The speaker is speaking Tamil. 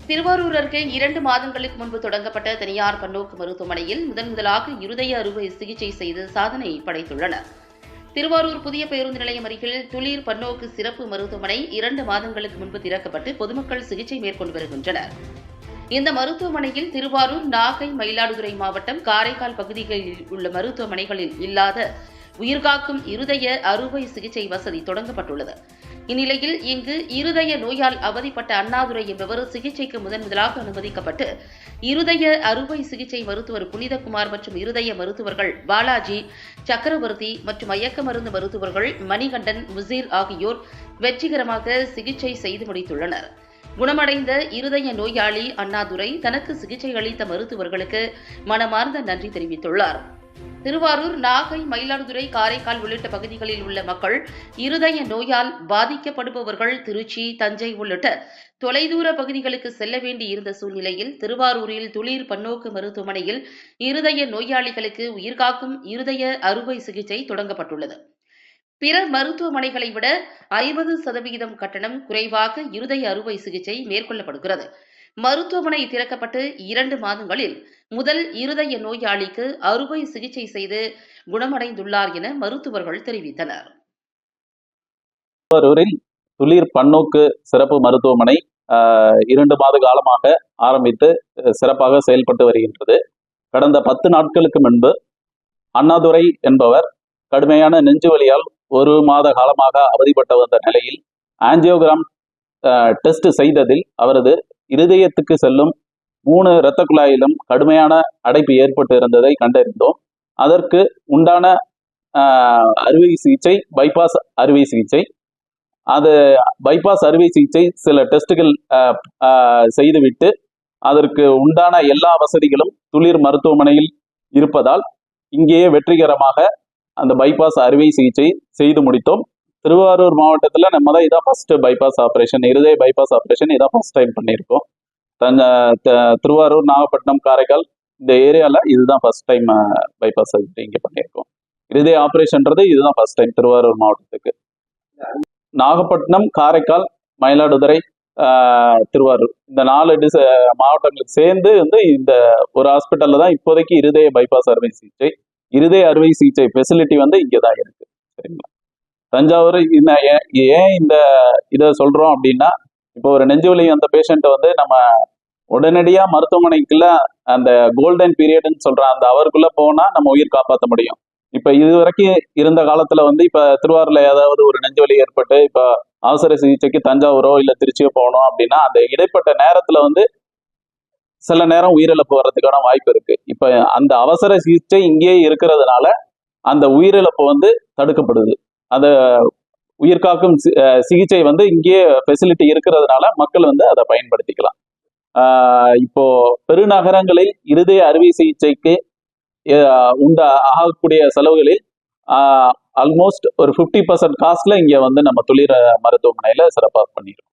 திருவாரூர் அருகே 2 மாதங்களுக்கு முன்பு தொடங்கப்பட்ட தனியார் பன்னோக்கு மருத்துவமனையில் முதலாக இருதய அறுவை சிகிச்சை செய்து சாதனை படைத்துள்ளனர். திருவாரூர் புதிய பேருந்து நிலையம் அருகில் துளிர் பன்னோக்கு சிறப்பு மருத்துவமனை 2 மாதங்களுக்கு முன்பு திறக்கப்பட்டு பொதுமக்கள் சிகிச்சை மேற்கொண்டு வருகின்றனர். இந்த மருத்துவமனையில் திருவாரூர், நாகை, மயிலாடுதுறை மாவட்டம், காரைக்கால் பகுதிகளில் உள்ள மருத்துவமனைகளில் இல்லாத உயிர்காக்கும் இருதய அறுவை சிகிச்சை வசதி தொடங்கப்பட்டுள்ளது. இந்நிலையில் இங்கு இருதய நோயால் அவதிப்பட்ட அண்ணாதுரை என்பவர் சிகிச்சைக்கு முதலாக அனுமதிக்கப்பட்டு இருதய அறுவை சிகிச்சை மருத்துவர் புனிதகுமார் மற்றும் இருதய மருத்துவர்கள் பாலாஜி, சக்கரவர்த்தி மற்றும் மயக்க மருந்து மருத்துவர்கள் மணிகண்டன், முசீர் ஆகியோர் வெற்றிகரமாக சிகிச்சை செய்து முடித்துள்ளனர். குணமடைந்த இருதய நோயாளி அண்ணாதுரை தனக்கு சிகிச்சை அளித்த மருத்துவர்களுக்கு மனமார்ந்த நன்றி தெரிவித்துள்ளார். திருவாரூர், நாகை, மயிலாடுதுறை, காரைக்கால் உள்ளிட்ட பகுதிகளில் உள்ள மக்கள் இருதய நோயால் பாதிக்கப்படுபவர்கள் திருச்சி, தஞ்சை உள்ளிட்ட தொலைதூர பகுதிகளுக்கு செல்ல வேண்டி இருந்த சூழ்நிலையில் திருவாரூரில் துளிர் பன்னோக்கு மருத்துவமனையில் இருதய நோயாளிகளுக்கு உயிர்காக்கும் இருதய அறுவை சிகிச்சை தொடங்கப்பட்டுள்ளது. பிற மருத்துவமனைகளை விட 50% கட்டணம் குறைவாக இருதய அறுவை சிகிச்சை மேற்கொள்ளப்படுகிறது. மருத்துவமனை திறக்கப்பட்டு 2 மாதங்களில் முதல் இருதய நோயாளிக்கு அறுவை சிகிச்சை செய்து குணமடைந்துள்ளார் என மருத்துவர்கள் தெரிவித்தனர். திருவாரூரில் துளிர் பன்னோக்கு சிறப்பு மருத்துவமனை 2 மாத காலமாக ஆரம்பித்து சிறப்பாக செயல்பட்டு வருகின்றது. கடந்த 10 நாட்களுக்கு முன்பு அண்ணாதுரை என்பவர் கடுமையான நெஞ்சுவலியால் 1 மாத காலமாக அவதிப்பட்டு வந்த நிலையில் ஆஞ்சியோகிராம் டெஸ்ட் செய்ததில் அவரது இருதயத்துக்கு செல்லும் 3 இரத்த குழாயிலும் கடுமையான அடைப்பு ஏற்பட்டு இருந்ததை கண்டறிந்தோம். அதற்கு உண்டான அறுவை சிகிச்சை பைபாஸ் அறுவை சிகிச்சை. அது பைபாஸ் அறுவை சிகிச்சை சில டெஸ்ட்டுகள் செய்துவிட்டு அதற்கு உண்டான எல்லா வசதிகளும் துளிர் மருத்துவமனையில் இருப்பதால் இங்கேயே வெற்றிகரமாக அந்த பைபாஸ் அறுவை சிகிச்சை செய்து முடித்தோம். திருவாரூர் மாவட்டத்தில் நம்ம தான் இதான் ஃபர்ஸ்ட் பைபாஸ் ஆப்ரேஷன், இருதய பைபாஸ் ஆப்ரேஷன் இதான் ஃபர்ஸ்ட் டைம் பண்ணியிருக்கோம். திருவாரூர், நாகப்பட்டினம், காரைக்கால் இந்த ஏரியாவில் இதுதான் ஃபர்ஸ்ட் டைம் பைபாஸ் சர்ஜரி இங்கே பண்ணியிருக்கோம். இருதய ஆப்ரேஷன்றது இதுதான் ஃபர்ஸ்ட் டைம் திருவாரூர் மாவட்டத்துக்கு. நாகப்பட்டினம், காரைக்கால், மயிலாடுதுறை, திருவாரூர் இந்த 4 மாவட்டங்களுக்கு சேர்ந்து இந்த ஒரு ஹாஸ்பிட்டலில் தான் இப்போதைக்கு இருதய பைபாஸ் அறுவை சிகிச்சை, இருதய அறுவை சிகிச்சை ஃபெசிலிட்டி இங்கே தான் இருக்கு. சரிங்களா? தஞ்சாவூர் ஏன் இதை சொல்றோம் அப்படின்னா, இப்போ ஒரு நெஞ்சுவலி அந்த பேஷண்ட் நம்ம உடனடியா மருத்துவமனைக்குள்ள அந்த கோல்டன் பீரியட்னு சொல்ற அந்த அவருக்குள்ள போனா நம்ம உயிர் காப்பாற்ற முடியும். இப்ப இது வரைக்கும் இருந்த காலத்துல இப்ப திருவாரூர்ல ஏதாவது ஒரு நெஞ்சுவலி ஏற்பட்டு இப்ப அவசர சிகிச்சைக்கு தஞ்சாவூரோ இல்ல திருச்சியோ போகணும் அப்படின்னா அந்த இடைப்பட்ட நேரத்துல சில நேரம் உயிரிழப்பு வர்றதுக்கான வாய்ப்பு இருக்கு. இப்ப அந்த அவசர சிகிச்சை இங்கேயே இருக்கிறதுனால அந்த உயிரிழப்பு தடுக்கப்படுது. அந்த உயிர்காக்கும் சிகிச்சை இங்கேயே ஃபெசிலிட்டி இருக்கிறதுனால மக்கள் அதை பயன்படுத்திக்கலாம். இப்போ பெருநகரங்களில் இருதய அறுவை சிகிச்சைக்கு ஆகக்கூடிய செலவுகளில் ஆல்மோஸ்ட் ஒரு 50% காஸ்ட்ல இங்க நம்ம துளிர் மருத்துவமனையில சிறப்பாக பண்ணிருக்கோம்.